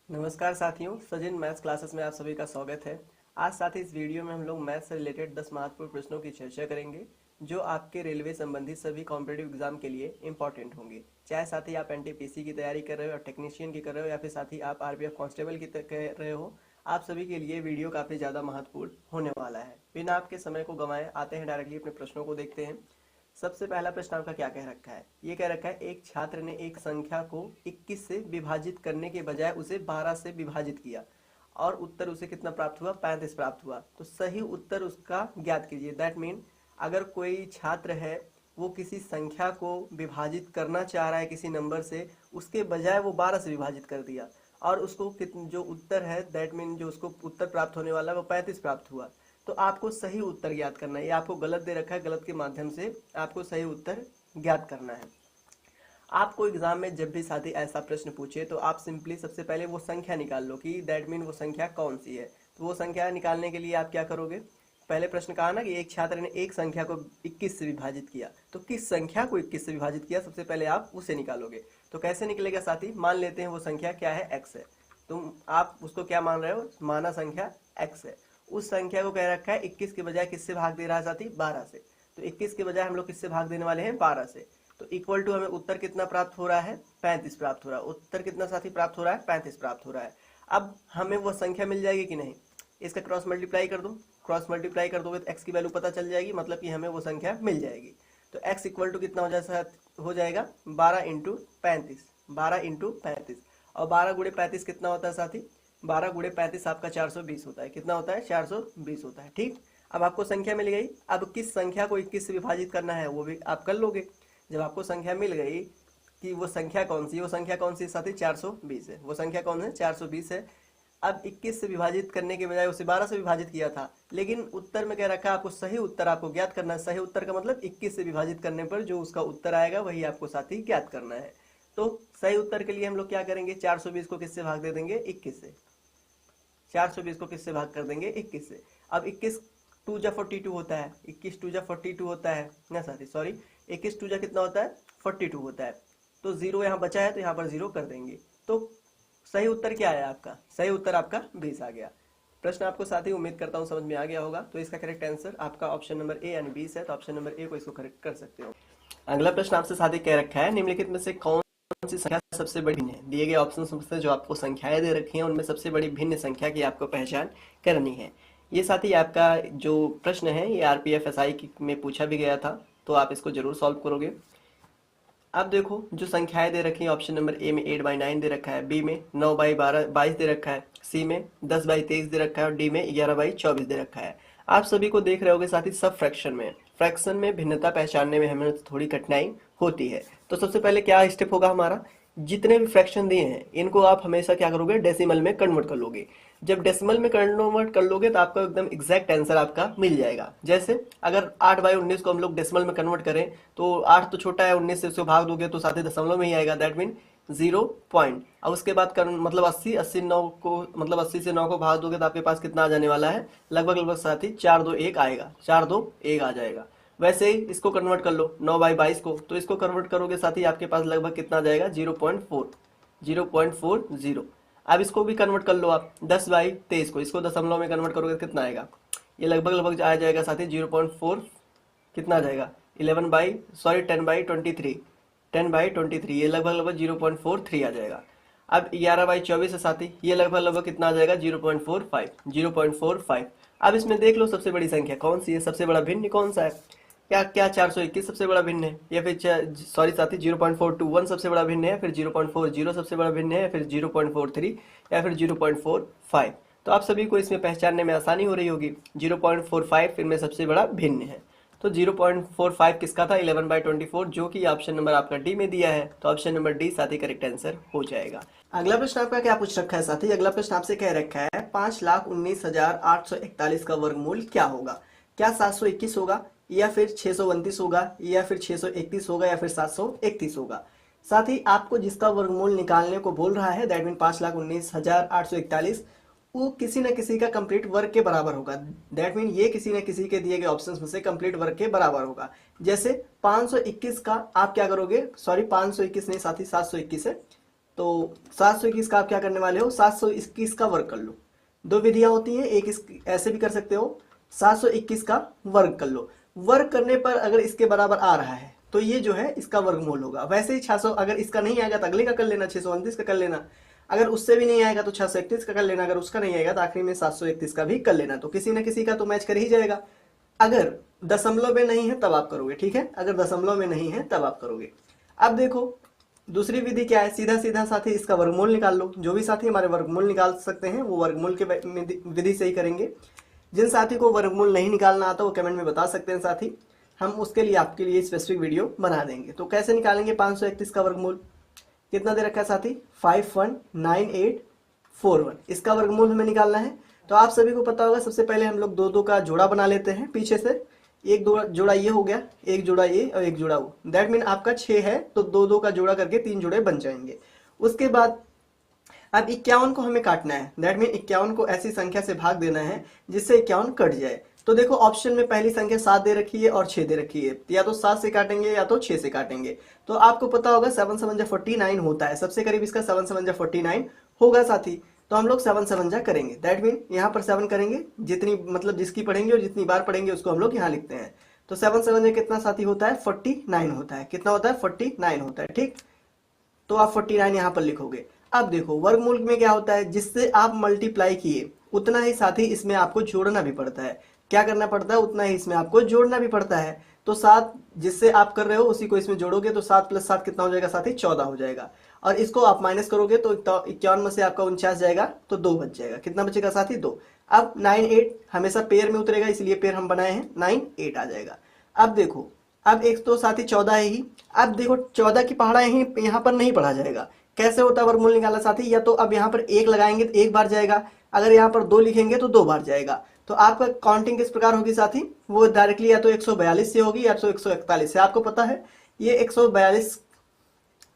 नमस्कार साथियों, Sajin maths classes में आप सभी का स्वागत है। आज साथी इस वीडियो में हम लोग मैथ्स से रिलेटेड 10 महत्वपूर्ण प्रश्नों की चर्चा करेंगे जो आपके रेलवे संबंधी सभी कॉम्पिटिटिव एग्जाम के लिए इंपॉर्टेंट होंगे। चाहे साथी आप एनटीपीसी की तैयारी कर रहे हो या टेक्नीशियन की कर रहे हो या फिर साथी आप आरपीएफ कांस्टेबल की कर रहे हो, आप सभी के लिए वीडियो काफ़ी ज़्यादा महत्वपूर्ण होने वाला है। बिना आपके समय को गंवाए आते हैं डायरेक्टली अपने प्रश्नों को देखते हैं। सबसे पहला प्रश्न आपका क्या कह रखा है? ये कह रखा है एक छात्र ने एक संख्या को 21 से विभाजित करने के बजाय उसे 12 से विभाजित किया और उत्तर उसे कितना प्राप्त हुआ? 35 प्राप्त हुआ। तो सही उत्तर उसका ज्ञात कीजिए। दैट मीन अगर कोई छात्र है वो किसी संख्या को विभाजित करना चाह रहा है किसी नंबर से, उसके बजाय वो 12 से विभाजित कर दिया और उसको जो उत्तर है दैट मीन जो उसको उत्तर प्राप्त होने वाला है वो 35 प्राप्त हुआ। तो आपको सही उत्तर ज्ञात करना है। ये आपको गलत दे रखा है, गलत के माध्यम से आपको सही उत्तर ज्ञात करना है। आपको एग्जाम में जब भी साथी ऐसा प्रश्न पूछे तो आप सिंपली सबसे पहले वो संख्या निकाल लो कि दैट मीन वो संख्या कौन सी है। तो वो संख्या निकालने के लिए आप क्या करोगे? पहले प्रश्न कहा ना कि एक छात्र ने एक संख्या को 21 से विभाजित किया, तो किस संख्या को 21 से विभाजित किया सबसे पहले आप उसे निकालोगे। तो कैसे निकलेगा साथी? मान लेते हैं वो संख्या क्या है? x है। तुम आप उसको क्या मान रहे हो? माना संख्या x है। उस संख्या को कह रखा है 21 के बजाय किससे भाग दे रहा है साथी? 12 से। तो 21 के बजाय हम लोग किससे भाग देने वाले हैं? 12 से। तो इक्वल टू हमें उत्तर कितना प्राप्त हो रहा है? 35 प्राप्त हो रहा है। उत्तर कितना साथी प्राप्त हो रहा है? 35 प्राप्त हो रहा है। अब हमें वो संख्या मिल जाएगी कि नहीं? इसका क्रॉस मल्टीप्लाई कर दूं। क्रॉस मल्टीप्लाई कर दोगे तो x की वैल्यू पता चल जाएगी, मतलब कि हमें वो संख्या मिल जाएगी। तो x इक्वल टू कितना हो जाएगा? 12 इंटू 35। 12 इंटू 35 और 12 गुणे 35 कितना होता है साथी? 12 गुणे 35 आपका 420 होता है। कितना होता है? 420 होता है। ठीक, अब आपको संख्या मिल गई। अब किस संख्या को 21 से विभाजित करना है वो भी आप कर लोगे। जब आपको संख्या मिल गई कि वो संख्या कौन सी, वो संख्या कौन सी साथी? 420 है। वो संख्या कौन है? 420 है। अब 21 से विभाजित करने के बजाय उसे 12 से विभाजित किया था, लेकिन उत्तर में कह रखा है आपको सही उत्तर आपको ज्ञात करना है। सही उत्तर का मतलब 21 से विभाजित करने पर जो उसका उत्तर आएगा वही आपको साथी ज्ञात करना है। तो सही उत्तर के लिए हम लोग क्या करेंगे? 420 को किससे भाग दे देंगे? 21 से। 420 को किससे भाग कर देंगे? 21 से। अब 21 टू जा 42 होता है। 21 टू जा 42 होता है ना साथी? सॉरी, 21 टू जा कितना होता है? 42 होता है। तो जीरो यहाँ बचा है तो यहाँ पर जीरो कर देंगे। तो सही उत्तर क्या है आपका? सही उत्तर आपका 20 आ गया। प्रश्न आपको साथी उम्मीद करता हूँ समझ में आ गया होगा। तो इसका करेक्ट आंसर आपका ऑप्शन नंबर ए यानी 20 है। तो ऑप्शन नंबर ए को इसको करेक्ट कर सकते हो। अगला प्रश्न आपसे साथी कह रखा है निम्नलिखित में से कौन सी संख्या सबसे बड़ी भिन्न है? दिए गए ऑप्शन से जो आपको संख्याएं दे रखी हैं उनमें सबसे बड़ी भिन्न संख्या की आपको पहचान करनी है। ये साथी आपका जो प्रश्न है ये आरपीएफ एसआई में पूछा भी गया था, तो आप इसको जरूर सॉल्व करोगे। अब देखो जो संख्याएं दे रखी हैं, ऑप्शन नंबर ए में 8/9 दे रखा है, बी में 9/22 दे रखा है, सी में 10/23 दे रखा है और डी में 11/24 दे रखा है। आप सभी को देख रहे होगे साथ ही सब फ्रैक्शन में। फ्रैक्शन में भिन्नता पहचानने में हमें थोड़ी कठिनाई होती है। तो सबसे पहले क्या स्टेप होगा हमारा? जितने भी फ्रैक्शन दिए हैं इनको आप हमेशा क्या करोगे? डेसिमल में कन्वर्ट कर लोगे। जब डेसिमल में कन्वर्ट कर लोगे तो आपका एकदम एग्जैक्ट आंसर आपका मिल जाएगा। जैसे अगर 8/19 को हम लोग डेसिमल में कन्वर्ट करें तो 8 तो छोटा है, 19 से उसको भाग दोगे तो साथ ही दशमलव में ही आएगा। That mean 0 point. अब उसके बाद मतलब 80 9 को मतलब 80 से 9 को भाग दोगे तो आपके पास कितना आ जाने वाला है? लगभग साथ ही 421 आएगा। 421 आ जाएगा। वैसे ही इसको कन्वर्ट कर लो 9/22 को, तो इसको कन्वर्ट करोगे साथ ही आपके पास लगभग कितना आ जाएगा? 0.40। अब इसको भी कन्वर्ट कर लो आप 10/23 को, इसको दशमलव में कन्वर्ट करोगे तो कितना आएगा? ये लगभग आ जाएगा साथ ही 0.4। कितना आ जाएगा? 10/23। 10/23 ये लगभग 0.43 आ जाएगा। अब 11/24 है साथी, ये लगभग कितना आ जाएगा? 0.45। अब इसमें देख लो सबसे बड़ी संख्या कौन सी है, सबसे बड़ा भिन्न कौन सा है? क्या 421 सबसे बड़ा भिन्न है, या फिर सॉरी साथी 0.421 सबसे बड़ा भिन्न है, फिर 0.40 सबसे बड़ा भिन्न है, फिर 0.43 या फिर 0.45? तो आप सभी को इसमें पहचानने में आसानी हो रही होगी। 0.45 इनमें सबसे बड़ा भिन्न है। तो 0.45 किसका था? 11/24, जो कि ऑप्शन नंबर आपका डी में दिया है। तो ऑप्शन नंबर डी साथी करेक्ट आंसर हो जाएगा। अगला प्रश्न आपका क्या पूछ रखा है साथी? अगला प्रश्न आपसे कह रखा है 5,19,841 का वर्गमूल क्या होगा? क्या 721 होगा, या फिर 629 होगा, या फिर 631 होगा, या फिर 731 होगा? साथ ही आपको जिसका वर्गमूल निकालने को बोल रहा है दैट मीन 5,19,841, वो किसी न किसी का कंप्लीट वर्ग के बराबर होगा। दैट मीन ये किसी न किसी के दिए गए ऑप्शंस में से कंप्लीट वर्ग के बराबर होगा। जैसे 521 का आप क्या करोगे? सॉरी 521 नहीं साथी 721 है। तो 721 का आप क्या करने वाले हो, 721 का वर्ग कर लो। दो विधियां होती हैं, एक इस ऐसे भी कर सकते हो, 721 का वर्ग कर लो। वर्ग करने पर अगर इसके बराबर आ रहा है तो ये जो है इसका वर्गमूल होगा। वैसे ही 600, अगर इसका नहीं आएगा तो अगले का कर लेना, 629 का कर लेना। अगर उससे भी नहीं आएगा तो 631 का कर लेना, अगर उसका नहीं आएगा तो आखिरी में 731 का भी कर लेना। तो किसी ना किसी का तो मैच कर ही जाएगा। अगर दशमलव में नहीं है तब आप करोगे, ठीक है, अगर दशमलव में नहीं है तब आप करोगे। अब देखो दूसरी विधि क्या है, सीधा सीधा साथी इसका वर्गमूल निकाल लो। जो भी साथी हमारे वर्गमूल निकाल सकते हैं वो वर्गमूल के विधि से ही करेंगे। जिन साथी को वर्गमूल नहीं निकालना आता वो कमेंट में बता सकते हैं साथी, हम उसके लिए आपके लिए स्पेसिफिक वीडियो बना देंगे। तो कैसे निकालेंगे 531 का वर्गमूल, कितना दे रखा है साथी, 519841। इसका वर्गमूल हमें निकालना है। तो आप सभी को पता होगा, सबसे पहले हम लोग दो दो का जोड़ा बना लेते हैं पीछे से। एक दो जोड़ा ये हो गया, एक जोड़ा ये और एक जोड़ा वो, दैट मीन आपका 6 है तो दो दो का जोड़ा करके 3 जोड़े बन जाएंगे। उसके बाद अब 51 को हमें काटना है, दैट मीन 51 को ऐसी संख्या से भाग देना है जिससे 51 कट जाए। तो देखो ऑप्शन में पहली संख्या 7 दे रखी है और 6 दे रखी है, या तो 7 से काटेंगे या तो 6 से काटेंगे। तो आपको पता होगा 7 7 49 होता है, सबसे करीब इसका 7 7 49 होगा साथी। तो हम लोग 7 7 करेंगे, दैट मीन यहाँ पर 7 करेंगे, जितनी मतलब जिसकी पढ़ेंगे और जितनी बार पढ़ेंगे उसको हम लोग यहाँ लिखते हैं। तो 7 7 कितना साथी होता है, 49 होता है। कितना होता है, 49 होता है, ठीक। तो आप 49 यहाँ पर लिखोगे। अब देखो वर्गमूल में क्या होता है, जिससे आप मल्टीप्लाई किए उतना ही साथ ही इसमें आपको जोड़ना भी पड़ता है। क्या करना पड़ता है, उतना ही इसमें आपको जोड़ना भी पड़ता है। तो 7 जिससे आप कर रहे हो उसी को इसमें जोड़ोगे तो 7 + 7 कितना हो जाएगा साथी, 14 हो जाएगा। और इसको आप माइनस करोगे तो 51 में से आपका 49 जाएगा तो 2 बच जाएगा। कितना बचेगा साथी, 2। अब 9 8 हमेशा पेयर में उतरेगा, इसलिए पेयर हम बनाए हैं, 9 8 आ जाएगा। अब देखो, अब एक तो साथी 14 है ही। अब देखो 14 की पहाड़ा यहीं यहाँ पर नहीं पढ़ा जाएगा। कैसे होता है वर्गमूल निकाला साथी, या तो अब यहाँ पर 1 लगाएंगे तो 1 बार जाएगा, अगर यहाँ पर 2 लिखेंगे तो 2 बार जाएगा। तो आपका काउंटिंग किस प्रकार होगी साथी, वो डायरेक्टली या तो 142 से होगी या तो 141 से। आपको पता है ये 142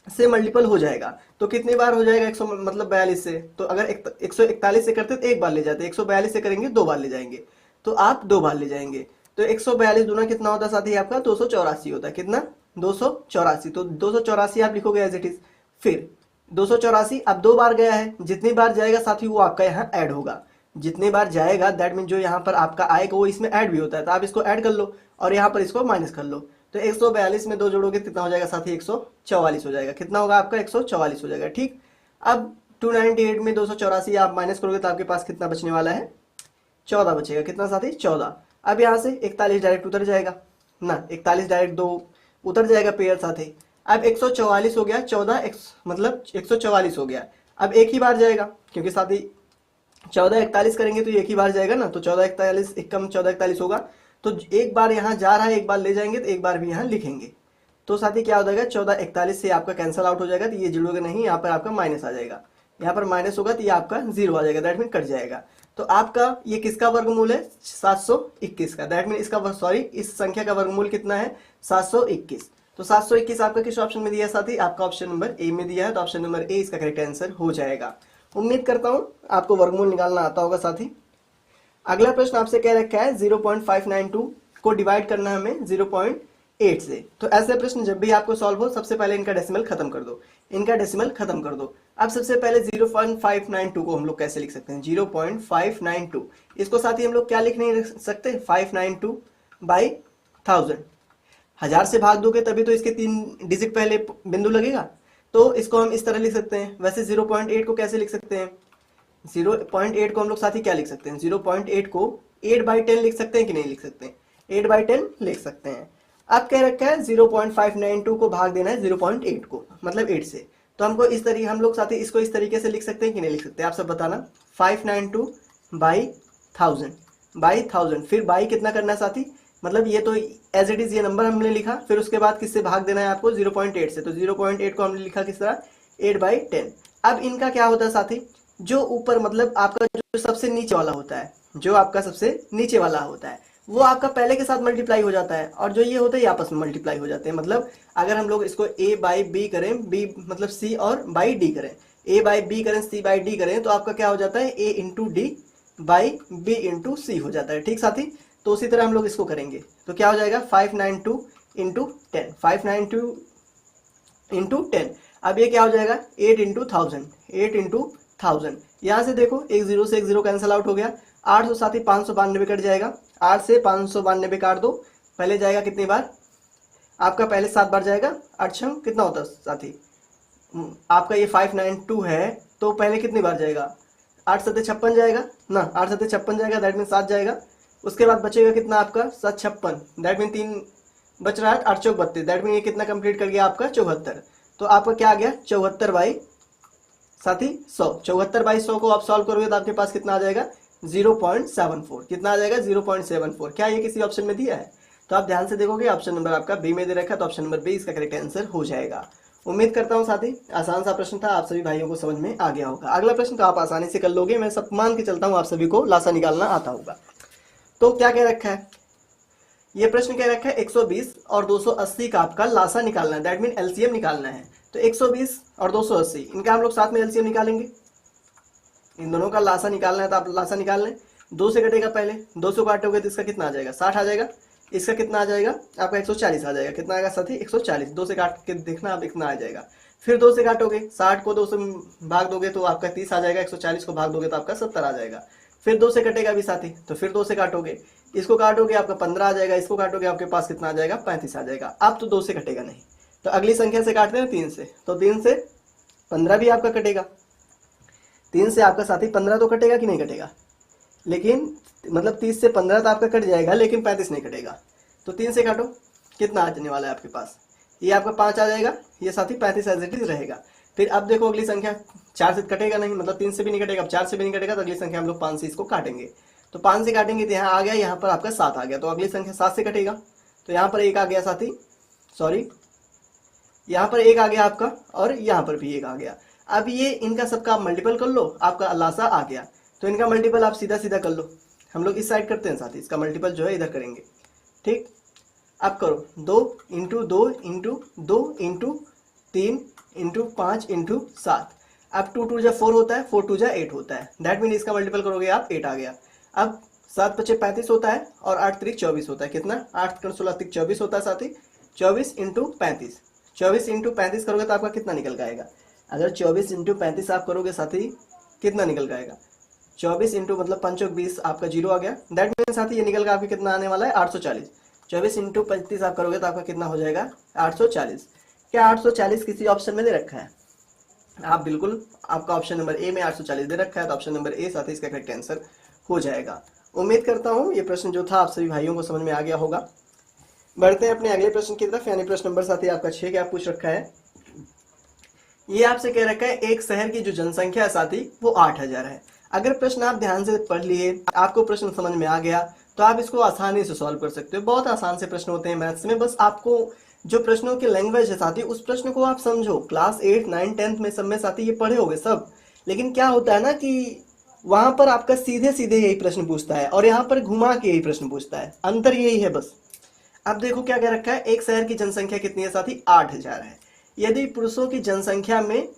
से मल्टीपल हो जाएगा तो कितनी बार हो जाएगा, 100 मतलब 42 से। तो अगर 141 से करते तो 1 बार ले जाते, 142 से करेंगे 2 बार ले जाएंगे, तो आप 2 बार ले जाएंगे। तो 142 दूना कितना होता है साथी आपका, 284 होता है। कितना, 284। तो 284 आप लिखोगे एज इट इज। फिर 284 अब 2 बार गया है, जितनी बार जाएगा साथी वो आपका यहाँ ऐड होगा। जितने बार जाएगा दैट मीन जो यहाँ पर आपका आएगा वो इसमें ऐड भी होता है, तो आप इसको ऐड कर लो और यहाँ पर इसको माइनस कर लो। तो 142 में 2 जोड़ोगे कितना हो जाएगा साथी, 144 हो जाएगा। कितना होगा आपका, 144 हो जाएगा, ठीक। अब 298 में 284 आप माइनस करोगे तो आपके पास कितना बचने वाला है, 14 बचेगा। कितना साथी, 14। अब यहाँ से 41 डायरेक्ट उतर जाएगा ना, 41 डायरेक्ट 2 उतर जाएगा पेयर साथी। अब 144 हो गया, 14 मतलब 144 हो गया। अब एक ही बार जाएगा क्योंकि साथी 14 41 करेंगे तो एक ही बार जाएगा ना, तो 14 41 एक कम 14 41 होगा। तो एक बार यहाँ जा रहा है, एक बार ले जाएंगे तो एक बार भी यहाँ लिखेंगे। तो साथी क्या हो जाएगा, 14 41 से आपका कैंसिल आउट हो जाएगा, तो ये जुड़ोगे नहीं, यहाँ पर आपका माइनस आ जाएगा। यहाँ पर माइनस होगा तो ये आपका 0 आ जाएगा, दैट मीन कट जाएगा। तो आपका ये किसका वर्गमूल है, 721 का। दैट मीन इसका सॉरी इस संख्या का वर्गमूल कितना है, 721। तो 721 आपका किस ऑप्शन में दिया है साथी, आपका ऑप्शन नंबर ए में दिया है। तो ऑप्शन नंबर ए इसका करेक्ट आंसर हो जाएगा। उम्मीद करता हूं आपको वर्गमूल निकालना आता होगा साथी। अगला प्रश्न आपसे कह रखा है 0.592 को डिवाइड करना हमें 0.8 से। तो ऐसे प्रश्न जब भी आपको सॉल्व हो सबसे पहले इनका डेसिमल खत्म कर दो, इनका डेसिमल खत्म कर दो। अब सबसे पहले 0.592 को हम लोग कैसे लिख सकते हैं, 0.592 इसको साथी हम लोग क्या लिख नहीं सकते, 592 बाई 1000। 1000 से भाग दोगे तभी तो इसके 3 डिजिट पहले बिंदु लगेगा, तो इसको हम इस तरह लिख सकते हैं। वैसे 0.8 को कैसे लिख सकते हैं, 0.8 को हम लोग साथी क्या लिख सकते हैं, 0.8 को 8/10 लिख सकते हैं कि नहीं लिख सकते हैं, 8/10 लिख सकते हैं। अब कह रखा है 0.592 को भाग देना है 0.8 को, मतलब 8 से। तो हमको इस तरीके हम लोग साथी इसको इस तरीके से लिख सकते हैं कि नहीं लिख सकते, आप सब बताना। 592 बाई 1000 फिर बाई कितना करना है साथी, मतलब ये तो एज इट इज ये नंबर हमने लिखा, फिर उसके बाद किससे भाग देना है आपको, 0.8 से। तो 0.8 को हमने लिखा किस तरह, 8/10। अब इनका क्या होता है साथी, जो ऊपर मतलब आपका जो सबसे नीचे वाला होता है, जो आपका सबसे नीचे वाला होता है वो आपका पहले के साथ मल्टीप्लाई हो जाता है, और जो ये होता है ये आपस में मल्टीप्लाई हो जाते हैं। मतलब अगर हम लोग इसको a बाई बी करें, b मतलब c और बाई d करें, a बाई बी करें, c बाई d करें, तो आपका क्या हो जाता है, a into D by B into C हो जाता है, ठीक साथी। तो उसी तरह हम लोग इसको करेंगे तो क्या हो जाएगा, 592 इंटू 10, 592 इंटू 10। अब ये क्या हो जाएगा 8 इंटू 1000। यहाँ से देखो एक जीरो से एक जीरो कैंसिल आउट हो गया। 800 साथ ही 592 कट जाएगा। 8 से 592 काट दो, पहले जाएगा कितनी बार आपका, पहले 7 बार जाएगा। 8 छंग कितना होता है साथी आपका, ये 592 है तो पहले कितनी बार जाएगा, 8 सत्ते 56 जाएगा ना, 8 सत्ते 56 जाएगा, दैट मीन 7 जाएगा। उसके बाद बचेगा कितना आपका 7 56, दैट मीन 3 बच रहा है, 8 चौक 32, दैट मीन ये कितना कंप्लीट कर गया आपका 74। तो आपका क्या आ गया 74 बाई साथी 100। 74 बाई 100 को आप सॉल्व करोगे तो आपके पास कितना आ जाएगा 0.74। कितना आ जाएगा 0.74। क्या ये किसी ऑप्शन में दिया है? तो आप ध्यान से देखोगे ऑप्शन नंबर आपका बी में दे रखा है, तो ऑप्शन नंबर बी इसका करेक्ट आंसर हो जाएगा। उम्मीद करता हूं साथी आसान सा प्रश्न था, आप सभी भाइयों को समझ में आ गया होगा। अगला प्रश्न तो आप आसानी से कर लोगे, मैं सब मान के चलता हूं आप सभी को लासा निकालना आता होगा। तो क्या कह रखा है ये प्रश्न, कह रखा है 120 और 280 का आपका लासा निकालना है, दैट मीन एलसीएम निकालना है। तो 120 और 280 इनका हम लोग साथ में एलसीएम निकालेंगे, इन दोनों का लासा निकालना है। तो आप लासा निकाल लें, 2 से कटेगा पहले, 2 से काटोगे तो इसका कितना आ जाएगा 60 आ जाएगा, इसका कितना आ जाएगा आपका 140 आ जाएगा। कितना आएगा साथी 140, 2 से काट के देखना आप इतना आ जाएगा। फिर 2 से काटोगे, 60 को 2 से भाग दोगे तो आपका 30 आ जाएगा, 140 को भाग दोगे तो आपका 70 आ जाएगा। फिर 2 से कटेगा भी साथी, तो फिर 2 से काटोगे, इसको काटोगे आपका 15 आ जाएगा, इसको काटोगे आपके पास कितना आ जाएगा 35 आ जाएगा। अब तो 2 से कटेगा नहीं, तो अगली संख्या से काटते हैं 3 से, तो 3 से 15 भी आपका कटेगा। 3 से आपका साथी 15 तो कटेगा कि नहीं कटेगा, लेकिन मतलब 30 से 15 तो आपका कट जाएगा, लेकिन 35 नहीं कटेगा। तो 3 से काटो, कितना आ जाने वाला है आपके पास, ये आपका 5 आ जाएगा, ये साथी 35 एज इट इज रहेगा। फिर अब देखो अगली संख्या 4 से कटेगा नहीं, मतलब 3 से भी नहीं कटेगा, अब 4 से भी नहीं कटेगा, तो अगली संख्या हम लोग 5 से इसको काटेंगे। तो 5 से काटेंगे तो यहाँ आ गया, यहाँ पर आपका 7 आ गया, तो अगली संख्या 7 से कटेगा, तो यहाँ पर 1 आ गया साथी, सॉरी यहाँ पर 1 आ गया आपका, और यहाँ पर भी 1 आ गया। अब ये इनका सबका आप मल्टीपल कर लो, आपका लासा आ गया। तो इनका मल्टीपल आप सीधा सीधा कर लो, हम लोग इस साइड करते हैं साथी, इसका मल्टीपल जो है इधर करेंगे। ठीक, अब करो 2 into 2 into 2 into 3 into 5 into 7। अब 2 2 जा 4 होता है, 4 2 जा 8 होता है, दैट मीन इसका मल्टीपल करोगे आप 8 आ गया। अब 7 5 35 होता है, और 8 3 24 होता है, कितना 8 16 3 24 होता है साथी। 24 इंटू 35, 24 इंटू 35 करोगे तो आपका कितना निकल के आएगा, अगर 24 इंटू 35 आप करोगे साथी कितना निकल के आएगा, 24 इंटू मतलब 5 20 आपका 0 आ गया, दैट मीन साथी ये निकल के आपके कितना आने वाला है 840। 24 इंटू 35 आप करोगे तो आपका कितना हो जाएगा 840। क्या 840 किसी ऑप्शन में दे रखा है? आप बिल्कुल, आपका ऑप्शन नंबर ए में 840 दे रखा है, तो ऑप्शन नंबर ए साथी इसका करेक्ट आंसर हो जाएगा। उम्मीद करता हूँ ये प्रश्न जो था आप सभी भाइयों को समझ में आ गया होगा। बढ़ते हैं अपने अगले प्रश्न की तरफ, यानी प्रश्न नंबर साथी आपका 6 क्या पूछ रखा है। ये आपसे कह रखा है एक शहर की जो जनसंख्या है साथी वो 8000 है। अगर प्रश्न आप ध्यान से पढ़ लिए, आपको प्रश्न समझ में आ गया, तो आप इसको आसानी से सॉल्व कर सकते हो। बहुत आसान से प्रश्न होते हैं मैथ्स में, बस आपको जो प्रश्नों की लैंग्वेज है साथी उस प्रश्न को आप समझो। क्लास 8 9 10th में सब में साथी ये पढ़े होगे सब, लेकिन क्या होता है ना कि वहां पर आपका सीधे सीधे यही प्रश्न पूछता है और यहाँ पर घुमा के यही प्रश्न पूछता है, अंतर यही है बस। अब देखो क्या कह रखा है, एक शहर की जनसंख्या कितनी है साथी 8000 है। यदि पुरुषों की जनसंख्या में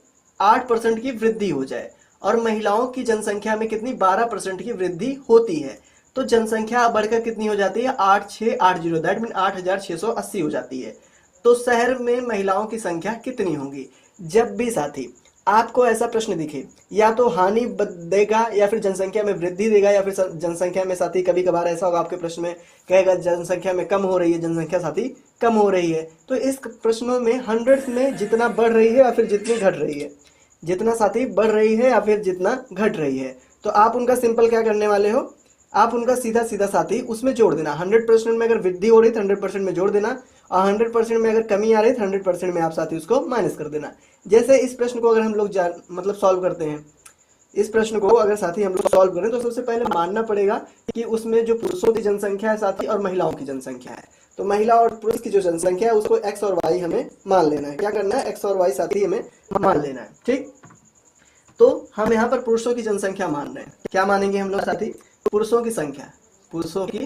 8% की वृद्धि हो जाए और महिलाओं की जनसंख्या में कितनी 12% की वृद्धि होती है, तो जनसंख्या बढ़कर कितनी हो जाती है 8680, दैट मीन 8680 हो जाती है। तो शहर में महिलाओं की संख्या कितनी होगी? जब भी साथी आपको ऐसा प्रश्न दिखे, या तो हानि देगा या फिर जनसंख्या में वृद्धि देगा, या फिर जनसंख्या में साथी कभी कभार ऐसा होगा आपके प्रश्न में कहेगा जनसंख्या में कम हो रही है, जनसंख्या साथी कम हो रही है। तो इस प्रश्नों में 100 में जितना बढ़ रही है या फिर जितनी घट रही है, जितना साथी बढ़ रही है या फिर जितना घट रही है, तो आप उनका सिंपल क्या करने वाले हो, आप उनका सीधा सीधा साथी उसमें जोड़ देना। 100% में अगर वृद्धि हो रही है तो 100% में जोड़ देना, और 100% में अगर कमी आ रही है तो 100% में आप साथी उसको माइनस कर देना। जैसे इस प्रश्न को अगर हम लोग मतलब सॉल्व करते हैं, इस प्रश्न को अगर साथी हम लोग सॉल्व करें तो सबसे पहले मानना पड़ेगा कि उसमें जो पुरुषों की जनसंख्या है साथी और महिलाओं की जनसंख्या है, तो महिला और पुरुष की जो जनसंख्या है उसको x और y हमें मान लेना है। क्या करना है, x और y साथी हमें मान लेना है। ठीक, तो हम यहाँ पर पुरुषों की जनसंख्या मान रहे हैं। क्या मानेंगे हम लोग साथी? पुरुषों की संख्या, पुरुषों की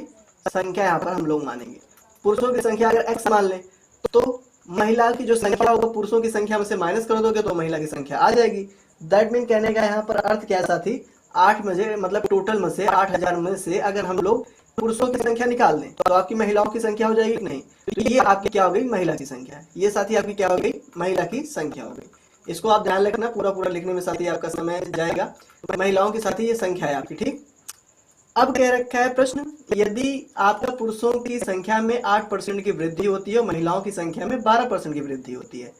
संख्या यहाँ पर हम लोग मानेंगे। पुरुषों की संख्या अगर x मान लें तो महिला की जो संख्या होगा पुरुषों की संख्या में से माइनस कर दोगे तो महिला की संख्या आ जाएगी। दैट मीन कहने का यहाँ पर अर्थ क्या है साथी, 8 में से मतलब टोटल में से 8000 में से अगर हम लोग पुरुषों की संख्या निकाल दें तो आपकी महिलाओं की संख्या हो जाएगी कि नहीं? तो ये आपकी क्या हो गई, महिला की संख्या। ये साथी आपकी क्या हो गई, महिला की संख्या हो गई। इसको आप ध्यान रखना, पूरा पूरा लिखने में साथी आपका समय जाएगा। महिलाओं की साथी ये संख्या है आपकी, ठीक। अब कह रखा है प्रश्न, यदि आपका पुरुषों की संख्या में 8% की वृद्धि होती है और महिलाओं की संख्या में 12% की वृद्धि होती है,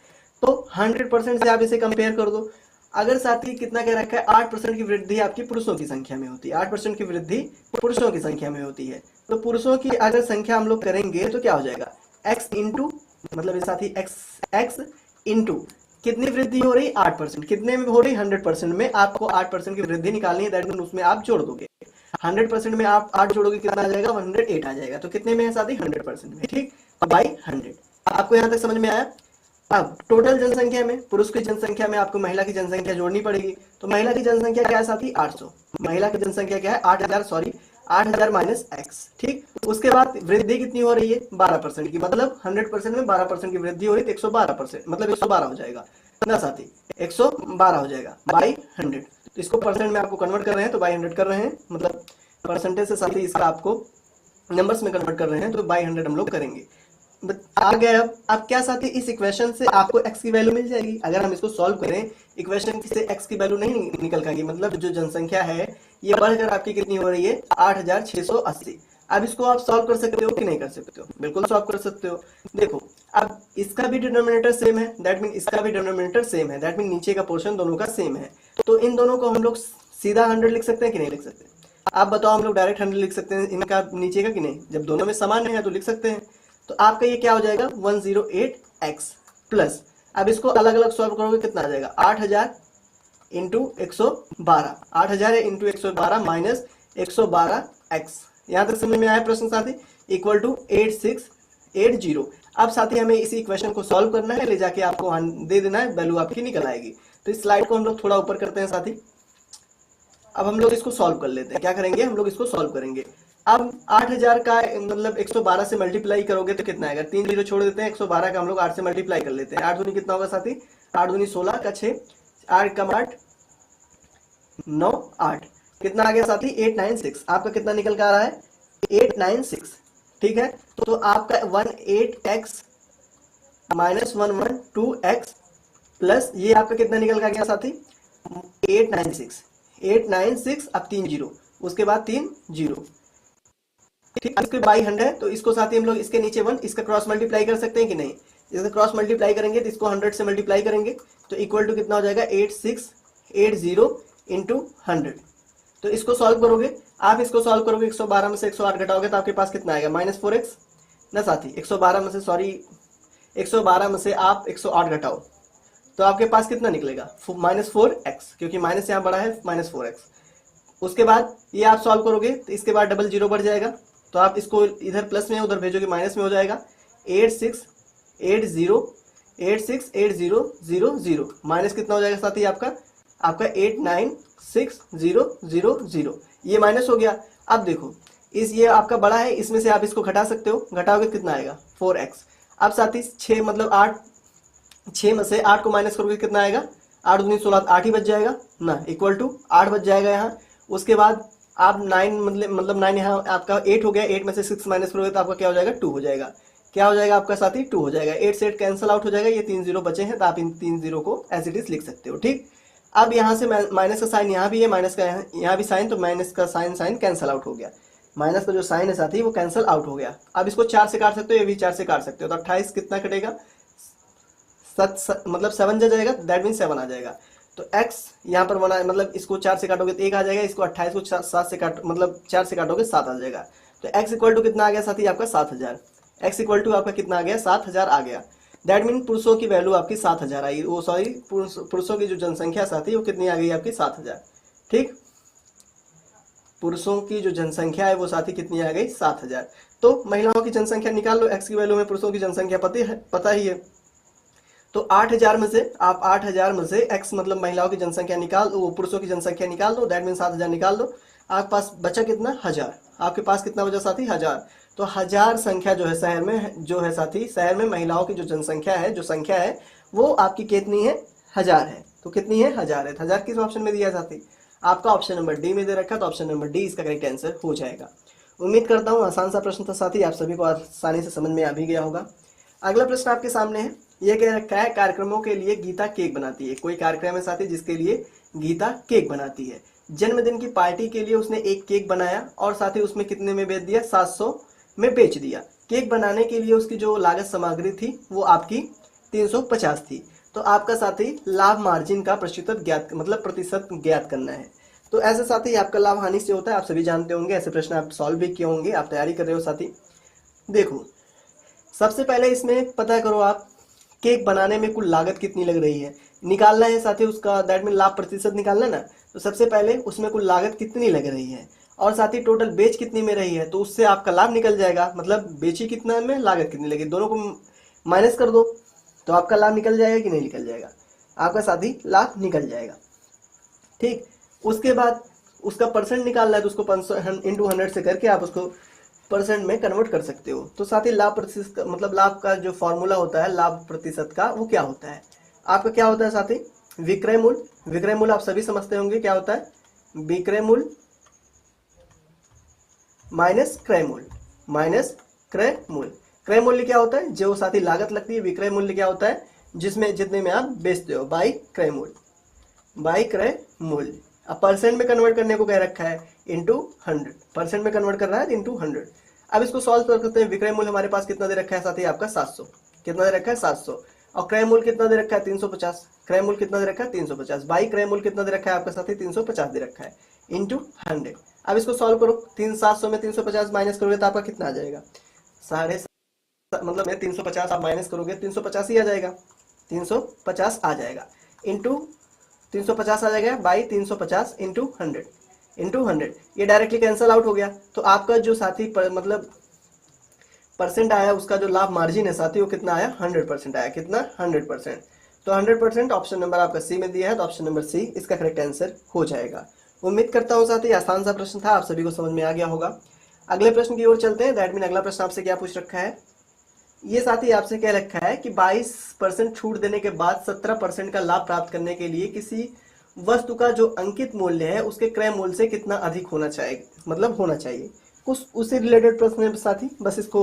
तो 100% से आप इसे कंपेयर कर दो। अगर साथी कितना कह रखा है, 8% की वृद्धि आपकी पुरुषों की संख्या में होती है, 8% की वृद्धि पुरुषों की संख्या में होती है, तो पुरुषों की अगर संख्या हम लोग करेंगे तो क्या हो जाएगा, x इंटू, मतलब ये साथी x इंटू कितनी वृद्धि हो रही, 8%। कितने में हो रही, 100% में। आपको 8% की वृद्धि निकालनी है, दैट मीन उसमें आप जोड़ दोगे। 100% में आप 8 जोड़ोगे, कितना आ जाएगा, 108 आ जाएगा। तो कितने में है साथी, 100% में, ठीक, बाई 100। आपको यहाँ तक समझ में आया। अब टोटल जनसंख्या में, पुरुष की जनसंख्या में आपको महिला की जनसंख्या जोड़नी पड़ेगी। तो महिला की जनसंख्या क्या है साथी, 800। महिला की जनसंख्या क्या है, 8000, सॉरी 8000 माइनस x, ठीक। उसके बाद वृद्धि कितनी हो रही है, 12% की, मतलब 100% में 12% की वृद्धि हो रही है, तो 112%, मतलब 112 हो जाएगा ना साथी, 112 हो जाएगा बाई 100। तो इसको परसेंट में आपको कन्वर्ट कर रहे हैं, तो बाई 100 कर रहे हैं, मतलब परसेंटेज से साथी इसका आपको नंबर्स में कन्वर्ट कर रहे हैं, तो बाई 100 हम लोग करेंगे। आ गया। अब क्या साथी, इस इक्वेशन से आपको x की वैल्यू मिल जाएगी। अगर हम इसको सॉल्व करें, इक्वेशन से x की वैल्यू नहीं निकल पाएगी, मतलब जो जनसंख्या है ये बढ़कर आपकी कितनी हो रही है, 8680। अब इसको आप सॉल्व कर सकते हो कि नहीं कर सकते हो, बिल्कुल सॉल्व कर सकते हो। देखो, अब इसका भी डिनोमिनेटर सेम है, दैट मीन इसका भी डिनोमिनेटर सेम है, दैट मीन नीचे का पोर्शन दोनों का सेम है। तो इन दोनों को हम लोग सीधा 100 लिख सकते हैं कि नहीं लिख सकते, आप बताओ। हम लोग डायरेक्ट 100 लिख सकते हैं इनका नीचे का कि नहीं, जब दोनों में समान है तो लिख सकते हैं। तो आपका ये क्या हो जाएगा, 108x प्लस, अब इसको अलग अलग सॉल्व करोगे कितना आ जाएगा, 8000 इंटू 112, 8000 इंटू 112 माइनस 112x। यहां तक समझ में आया प्रश्न साथी, इक्वल टू 8680। अब साथी हमें इसी इक्वेशन को सॉल्व करना है, ले जाके आपको दे देना है, वैल्यू आपकी निकल आएगी। तो इस स्लाइड को हम लोग थोड़ा ऊपर करते हैं साथी। अब हम लोग इसको सॉल्व कर लेते हैं, क्या करेंगे, हम लोग इसको सॉल्व करेंगे। अब 8000 का मतलब 112 से मल्टीप्लाई करोगे तो कितना आएगा, 3 जीरो छोड़ देते हैं, 112 का हम लोग 8 से मल्टीप्लाई कर लेते हैं। 8 दूनी कितना होगा साथी, 8 दूनी 16 का 6, 8 कम 8 9, 8 कितना आ गया साथी, 896। आपका कितना निकल कर आ रहा है, 896, ठीक है। तो आपका 18x माइनस 112x प्लस ये आपका कितना निकल कर गया साथी, 896। अब 3 जीरो, उसके बाद 3 जीरो, ठीक। इसके बाई 100 है, तो इसको साथ ही हम लोग इसके नीचे 1, इसका क्रॉस मल्टीप्लाई कर सकते हैं कि नहीं, इसका क्रॉस मल्टीप्लाई करेंगे तो इसको 100 से मल्टीप्लाई करेंगे, तो इक्वल टू कितना हो जाएगा, 8680 इंटू 100। तो इसको सॉल्व करोगे, आप इसको सॉल्व करोगे, 112 में से 108 घटाओगे तो आपके पास कितना आएगा, -4x ना साथी। 112 में से, सॉरी 112 में से आप 108 घटाओ तो आपके पास कितना निकलेगा, -4x, क्योंकि माइनस यहाँ बड़ा है, -4x। उसके बाद ये आप सॉल्व करोगे तो इसके बाद डबल जीरो बढ़ जाएगा, तो आप इसको इधर प्लस में उधर भेजोगे माइनस में हो जाएगा। 8680 माइनस कितना हो जाएगा साथी, आपका 896000, ये माइनस हो गया। अब देखो, इस ये आपका बड़ा है, इसमें से आप इसको घटा सकते हो, घटाओगे कितना आएगा, 4x। अब साथी 6 मतलब 8, 6 में से 8 को माइनस करोगे कितना आएगा, 8 दूनी 16, 8 ही बच जाएगा ना, इक्वल टू 8 बच जाएगा यहाँ। उसके बाद आप 9 मतलब 9 यहाँ आपका 8 हो गया, 8 में से 6 माइनस करोगे तो आपका क्या हो जाएगा, 2 हो जाएगा। क्या हो जाएगा आपका साथी, 2 हो जाएगा। 8 से 8 कैंसिल आउट हो जाएगा, ये 3 जीरो बचे हैं, तो आप इन 3 जीरो को एज इट इज लिख सकते हो, ठीक। अब यहाँ से माइनस का साइन यहाँ भी है, माइनस का यहाँ भी साइन, तो माइनस का साइन कैंसिल आउट हो गया, माइनस का जो साइन है साथी वो कैंसिल आउट हो गया। अब इसको 4 से काट सकते हो, ये भी 4 से काट सकते हो, तो 28 कितना कटेगा, मतलब 7 जा जाएगा, दैट मीन 7 आ जाएगा। तो x यहाँ पर बना, मतलब इसको 4 से काटोगे तो 1 आ जाएगा, इसको 28 को 7 से काट, मतलब 4 से काटोगे 7 आ जाएगा। तो x इक्वल टू कितना आ गया साथी, आपका 7000। x इक्वल टू आपका कितना आ गया, 7000 आ गया। दैट मीन पुरुषों की वैल्यू आपकी 7000 आई, वो सॉरी पुरुषों की जो जनसंख्या साथी वो कितनी आ गई आपकी, 7000, ठीक। पुरुषों की जो जनसंख्या है वो साथी कितनी आ गई, 7000। तो महिलाओं की जनसंख्या निकाल लो, x की वैल्यू में पुरुषों की जनसंख्या पता ही है। तो 8000 में से आप 8000 में से x मतलब महिलाओं की जनसंख्या निकाल, वो पुरुषों की जनसंख्या निकाल दो, दैट मीन 7000 निकाल दो। आपके पास बचा कितना, 1000। आपके पास कितना बचा साथी, 1000। तो 1000 संख्या जो है शहर में, जो है साथी शहर में महिलाओं की जो जनसंख्या है, जो संख्या है वो आपकी कितनी है, 1000 है। तो कितनी है, 1000 है। 1000 किस ऑप्शन में दिया साथी, आपका ऑप्शन नंबर डी में दे रखा, तो ऑप्शन नंबर डी इसका करेक्ट आंसर हो जाएगा। उम्मीद करता हूँ आसान सा प्रश्न था साथी, आप सभी को आसानी से समझ में आ भी गया होगा। अगला प्रश्न आपके सामने है, ये कह रखा है कार्यक्रमों के लिए गीता केक बनाती है। कोई कार्यक्रम है साथी जिसके लिए गीता केक बनाती है। जन्मदिन की पार्टी के लिए उसने एक केक बनाया और साथ ही उसमें कितने में बेच दिया, 700 में बेच दिया। केक बनाने के लिए उसकी जो लागत सामग्री थी वो आपकी 350 थी। तो आपका साथी लाभ मार्जिन का प्रतिशत ज्ञात मतलब प्रतिशत ज्ञात करना है। तो ऐसे साथी आपका लाभ हानि से होता है, आप सभी जानते होंगे, ऐसे प्रश्न आप सॉल्व भी किए होंगे, आप तैयारी कर रहे हो साथी। देखो सबसे पहले इसमें पता करो आप केक बनाने में कुल लागत कितनी लग रही है, निकालना है साथी उसका, दैट मीन लाभ प्रतिशत निकालना ना। तो सबसे पहले उसमें कुल लागत कितनी लग रही है और साथ ही टोटल बेच कितनी में रही है, तो उससे आपका लाभ निकल जाएगा। मतलब बेची कितना में, लागत कितनी लगी, दोनों को माइनस कर दो तो आपका लाभ निकल जाएगा कि नहीं निकल जाएगा, आपका साथी लाभ निकल जाएगा। ठीक, उसके बाद उसका परसेंट निकालना है तो उसको 500 इंटू 100 से करके आप उसको परसेंट में कन्वर्ट कर सकते हो। तो साथ ही लाभ प्रतिशत मतलब लाभ का जो फॉर्मूला होता है लाभ प्रतिशत का, वो क्या होता है आपका, क्या होता है साथी, विक्रय मूल्य। विक्रय मूल्य आप सभी समझते होंगे क्या होता है, विक्रय मूल्य माइनस क्रय मूल्य, माइनस क्रय मूल्य। क्रय मूल्य क्या होता है, जो साथी लागत लगती है। विक्रय मूल्य क्या होता है, जिसमें जितने में आप बेचते हो, बाई क्रय मूल्य, बाई क्रय मूल्य। अब परसेंट में कन्वर्ट करने को कह रखा है इंटू 100, परसेंट में कन्वर्ट कर रहा है इंटू 100। अब इसको सॉल्व कर सकते हैं। विक्रय मूल्य हमारे पास कितना दे रखा है साथी, आपका 700, कितना दे रखा है 700, और क्रय मूल्य कितना दे रखा है 350, क्रय मूल्य कितना दे रखा है 350, बाई क्रय मूल्य कितना दे रखा है आपका साथी 350 दे रखा है, इंटू 100। अब इसको सॉल्व करो, 700 में 350 माइनस करोगे तो आपका कितना आ जाएगा, साढ़े मतलब में 350 आप माइनस करोगे 350 ही आ जाएगा, 350 आ जाएगा, इंटू 350 आ जाएगा बाई 350 इंटू 100, इंटू 100। ये डायरेक्टली कैंसिल आउट हो गया। तो आपका जो साथी मतलब परसेंट आया, उसका जो लाभ मार्जिन है साथी वो कितना आया, 100% आया। कितना, 100%। तो 100% ऑप्शन नंबर आपका सी में दिया है, तो ऑप्शन नंबर सी इसका करेक्ट आंसर हो जाएगा। उम्मीद करता हूँ साथी आसान सा प्रश्न था, आप सभी को समझ में आ गया होगा। अगले प्रश्न की ओर चलते हैं। दैट मीन अगला प्रश्न आपसे क्या पूछ रखा है, ये साथी आपसे कह रखा है कि 22% छूट देने के बाद 17% का लाभ प्राप्त करने के लिए किसी वस्तु का जो अंकित मूल्य है उसके क्रय मूल्य से कितना अधिक होना चाहिए, मतलब होना चाहिए। कुछ उससे रिलेटेड प्रश्न है साथी, बस इसको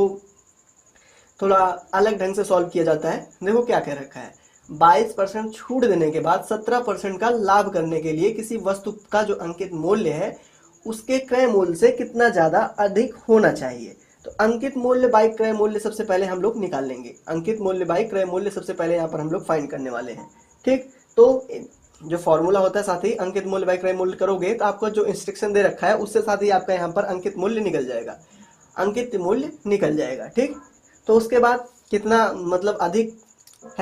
थोड़ा अलग ढंग से सॉल्व किया जाता है। देखो क्या कह रखा है, 22% छूट देने के बाद 17% का लाभ करने के लिए किसी वस्तु का जो अंकित मूल्य है उसके क्रय मूल्य से कितना ज्यादा अधिक होना चाहिए। तो अंकित मूल्य बाई क्रय मूल्य सबसे पहले हम लोग निकाल लेंगे, अंकित मूल्य बाई क्रय मूल्य सबसे पहले यहाँ पर हम लोग फाइंड करने वाले हैं। ठीक, तो जो फॉर्मूला होता है साथ ही अंकित मूल्य बाई क्रय मूल्य करोगे तो आपको जो इंस्ट्रक्शन दे रखा है उससे साथ ही आपका यहाँ पर अंकित मूल्य निकल जाएगा, अंकित मूल्य निकल जाएगा। ठीक, तो उसके बाद कितना मतलब अधिक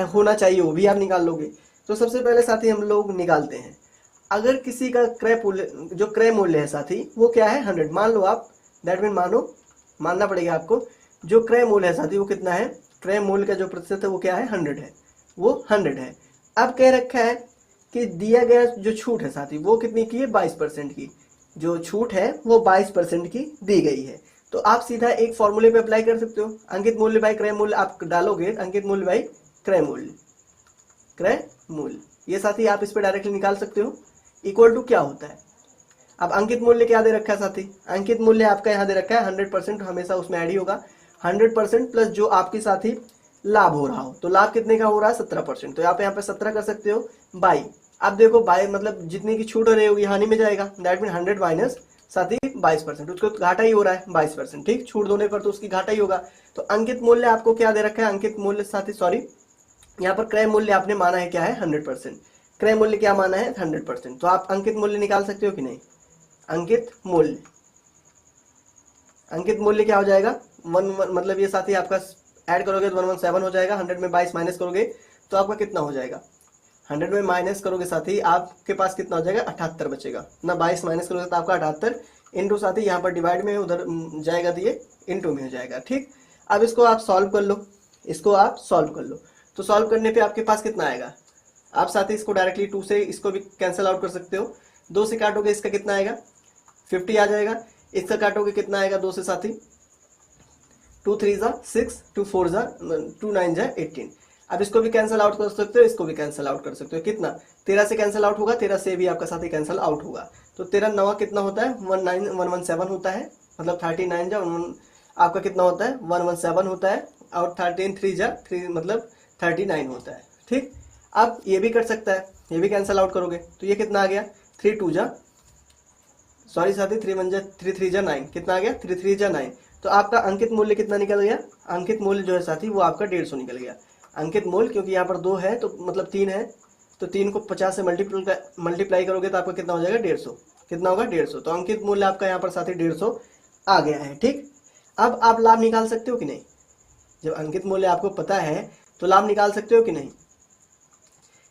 होना चाहिए वो भी आप निकाल लोगे। तो सबसे पहले साथी हम लोग निकालते हैं, अगर किसी का क्रय मूल्य जो क्रय मूल्य है साथी वो क्या है 100, मान लो आप, दैट मीन मानना पड़ेगा आपको, जो क्रय मूल्य है साथी वो कितना है, क्रय मूल्य का जो प्रतिशत है वो क्या है 100 है, वो 100 है। अब कह रखा है कि दिया गया जो छूट है साथी वो कितनी की है, 22% की, जो छूट है वो 22% की दी गई है। तो आप सीधा एक फॉर्मूले पे अप्लाई कर सकते हो, अंकित मूल्य बाई क्रय मूल्य आप डालोगे, अंकित मूल्य बाई क्रय मूल्य, क्रय मूल्य, ये साथी आप इस पे डायरेक्टली निकाल सकते हो, इक्वल टू क्या होता है। अब अंकित मूल्य क्या दे रखा है साथी, अंकित मूल्य आपका यहाँ दे रखा है 100%, हमेशा उसमें ऐड ही होगा 100% प्लस जो आपके साथी लाभ हो रहा हो, तो लाभ कितने का हो रहा है 17%, तो आप यहाँ पे 17 कर सकते हो बाई। अब देखो बाई मतलब जितनी की छूट हो रही होगी हानि में जाएगा, दैट मीन 100 माइनस साथी 22%, उसको घाटा ही हो रहा है 22%। ठीक, छूट होने पर तो उसकी घाटा ही होगा। तो अंकित मूल्य आपको क्या दे रखा है, अंकित मूल्य साथी सॉरी यहाँ पर क्रय मूल्य आपने माना है क्या है 100%, क्रय मूल्य क्या माना है 100%, तो आप अंकित मूल्य निकाल सकते हो कि नहीं। अंकित मूल्य, अंकित मूल्य क्या हो जाएगा मतलब ये साथी आपका ऐड करोगे तो 117 हो जाएगा, 100 में 22 माइनस करोगे तो आपका कितना हो जाएगा, 100 में माइनस करोगे साथी आपके पास कितना हो जाएगा 78 बचेगा ना, 22 माइनस करोगे तो आपका 78 इंटू साथी यहाँ पर डिवाइड में उधर जाएगा तो ये इंटू में हो जाएगा। ठीक, अब इसको आप सॉल्व कर लो, इसको आप सॉल्व कर लो, तो सॉल्व करने पे आपके पास कितना आएगा, आप साथी इसको डायरेक्टली 2 से इसको भी कैंसिल आउट कर सकते हो, 2 से काटोगे इसका कितना आएगा 50 आ जाएगा, इससे काटोगे कितना आएगा 2 से साथी 2 3 जा 6, 2 4 जा 2 9 जा 18। अब इसको भी कैंसिल आउट कर सकते हो, इसको भी कैंसिल आउट कर सकते हो, कितना 13 से कैंसिल आउट होगा, 13 से भी आपका साथी कैंसिल आउट होगा, तो 13 9 कितना होता है 117 होता है, मतलब 39 जा आपका कितना होता है 117 होता है, और 13 3 जा 3 मतलब 39 होता है। ठीक, अब ये भी कर सकता है, ये भी कैंसिल आउट करोगे तो ये कितना आ गया, 3 2 जा, सॉरी साथी 3 1 जा 3 3 जा 9, कितना आ गया 3 3 जा 9। तो आपका अंकित मूल्य कितना निकल गया, अंकित मूल्य जो है साथी वो आपका 150 निकल गया। अंकित मूल्य क्योंकि यहाँ पर 2 है तो मतलब 3 है, तो 3 को 50 से मल्टीप्लाई करोगे तो आपका कितना हो जाएगा 150, कितना होगा 150। तो अंकित मूल्य आपका यहाँ पर साथी 150 आ गया है। ठीक, अब आप लाभ निकाल सकते हो कि नहीं, जब अंकित मूल्य आपको पता है तो लाभ निकाल सकते हो कि नहीं।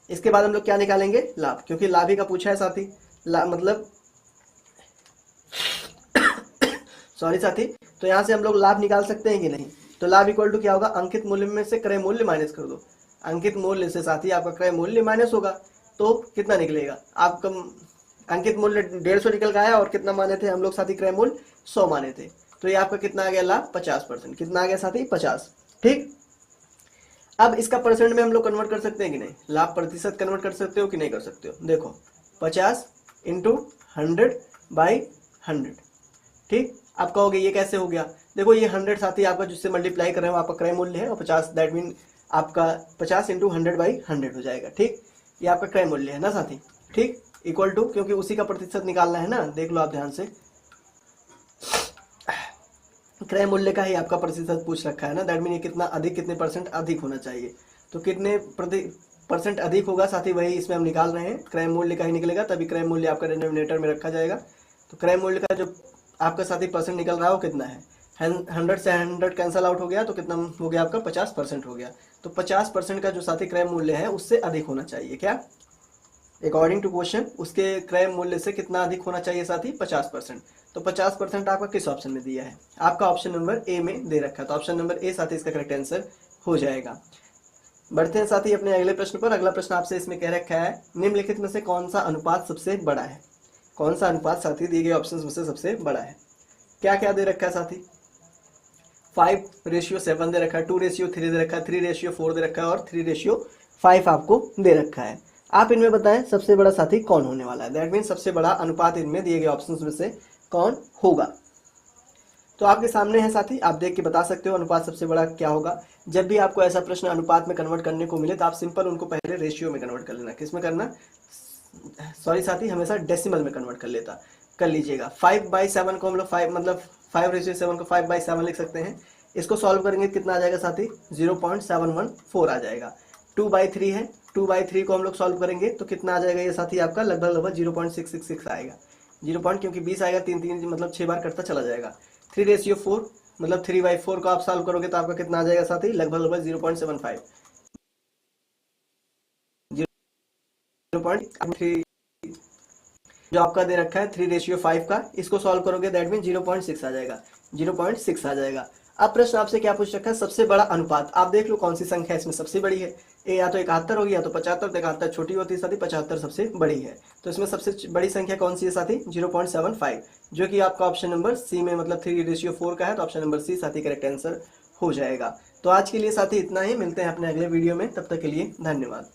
इसके बाद हम लोग क्या निकालेंगे, लाभ, क्योंकि लाभ ही का पूछा है साथी, मतलब सॉरी साथी, तो यहाँ से हम लोग लाभ निकाल सकते हैं कि नहीं। तो लाभ इक्वल टू क्या होगा, अंकित मूल्य में से क्रय मूल्य माइनस कर दो। अंकित मूल्य से साथी आपका क्रय मूल्य माइनस होगा तो कितना निकलेगा, आपका अंकित मूल्य 150 निकल गया और कितना माने थे हम लोग साथी, क्रय मूल्य 100 माने थे। तो ये आपका कितना आ गया लाभ, 50%, कितना आ गया साथी 50। ठीक, अब इसका परसेंट में हम लोग कन्वर्ट कर सकते हैं कि नहीं, लाभ प्रतिशत कन्वर्ट कर सकते हो कि नहीं कर सकते हो। देखो 50 इंटू 100/100। ठीक, आप कहोगे ये कैसे हो गया, देखो ये 100 साथी आपका जिससे मल्टीप्लाई कर रहे हो आपका क्रय मूल्य है, और 50 दैट मीन आपका 50 इंटू 100/100 हो जाएगा। ठीक, ये आपका क्रय मूल्य है ना साथी। ठीक, इक्वल टू, क्योंकि उसी का प्रतिशत निकालना है ना, देख लो आप ध्यान से, क्रय मूल्य का ही आपका प्रतिशत पूछ रखा है ना, दैट मीन ये कितना अधिक, कितने परसेंट अधिक होना चाहिए। तो कितने परसेंट अधिक होगा साथी, वही इसमें हम निकाल रहे हैं, क्रय मूल्य का ही निकलेगा, तभी क्रय मूल्य आपका डिनोमिनेटर में रखा जाएगा। तो क्रय मूल्य का जो आपका साथी परसेंट निकल रहा है वो कितना है, 100 से 100 कैंसल आउट हो गया तो कितना हो गया आपका 50% हो गया। तो 50% का जो साथी क्रय मूल्य है उससे अधिक होना चाहिए, क्या अकॉर्डिंग टू क्वेश्चन उसके क्रय मूल्य से कितना अधिक होना चाहिए साथी, 50%। तो 50% आपका किस ऑप्शन में दिया है, आपका ऑप्शन नंबर ए में दे रखा है, तो ऑप्शन नंबर ए साथी इसका करेक्ट आंसर हो जाएगा। बढ़ते हैं साथी अपने अगले प्रश्न पर। अगला प्रश्न आपसे इसमें कह रखा है, निम्नलिखित में से कौन सा अनुपात सबसे बड़ा है, कौन सा अनुपात साथी दिए गए ऑप्शन में से सबसे बड़ा है। क्या क्या दे रखा है साथी, 5:7 दे रखा है, 2:3 दे रखा है, 3:4 दे रखा है और 3:5 आपको दे रखा है। आप इनमें बताएं सबसे बड़ा साथी कौन होने वाला है, दैट मीन सबसे बड़ा अनुपात इनमें दिए गए ऑप्शंस में से कौन होगा। तो आपके सामने है साथी, आप देख के बता सकते हो अनुपात सबसे बड़ा क्या होगा। जब भी आपको ऐसा प्रश्न अनुपात में कन्वर्ट करने को मिले तो आप सिंपल उनको पहले रेशियो में कन्वर्ट कर लेना, किस में करना, सॉरी साथी हमेशा डेसिमल में कन्वर्ट कर लीजिएगा। 5/7 को हम लोग 5:7 को 5/7 लिख सकते हैं। इसको सॉल्व करेंगे कितना आ जाएगा साथी, 0.714 आ जाएगा। 2/3 है, 2/3 को हम लोग सॉल्व करेंगे तो कितना आ जाएगा ये साथी आपका, लगभग 0.666 आएगा। 0 क्योंकि 20 आएगा, 3 मतलब 6 बार करता चला जाएगा। 3:4 मतलब 3/4 को आप सॉल्व करोगे तो आपका कितना आ जाएगा साथी, लगभग 0.75। 0.3 जो आपका दे रखा है 3:5 का, इसको सॉल्व करोगे दैट मीन 0.6 आ जाएगा, 0.6 आ जाएगा। अब प्रश्न आपसे क्या पूछ रखा है, सबसे बड़ा अनुपात। आप देख लो कौन सी संख्या इसमें सबसे बड़ी है, ए या तो 71 होगी या तो 75। 71 छोटी होती है साथी, 75 सबसे बड़ी है। तो इसमें सबसे बड़ी संख्या कौन सी है साथी, 0.75, जो कि आपका ऑप्शन नंबर सी में मतलब 3:4 का है। तो ऑप्शन नंबर सी साथी करेक्ट आंसर हो जाएगा। तो आज के लिए साथी इतना ही, मिलते हैं अपने अगले वीडियो में, तब तक के लिए धन्यवाद।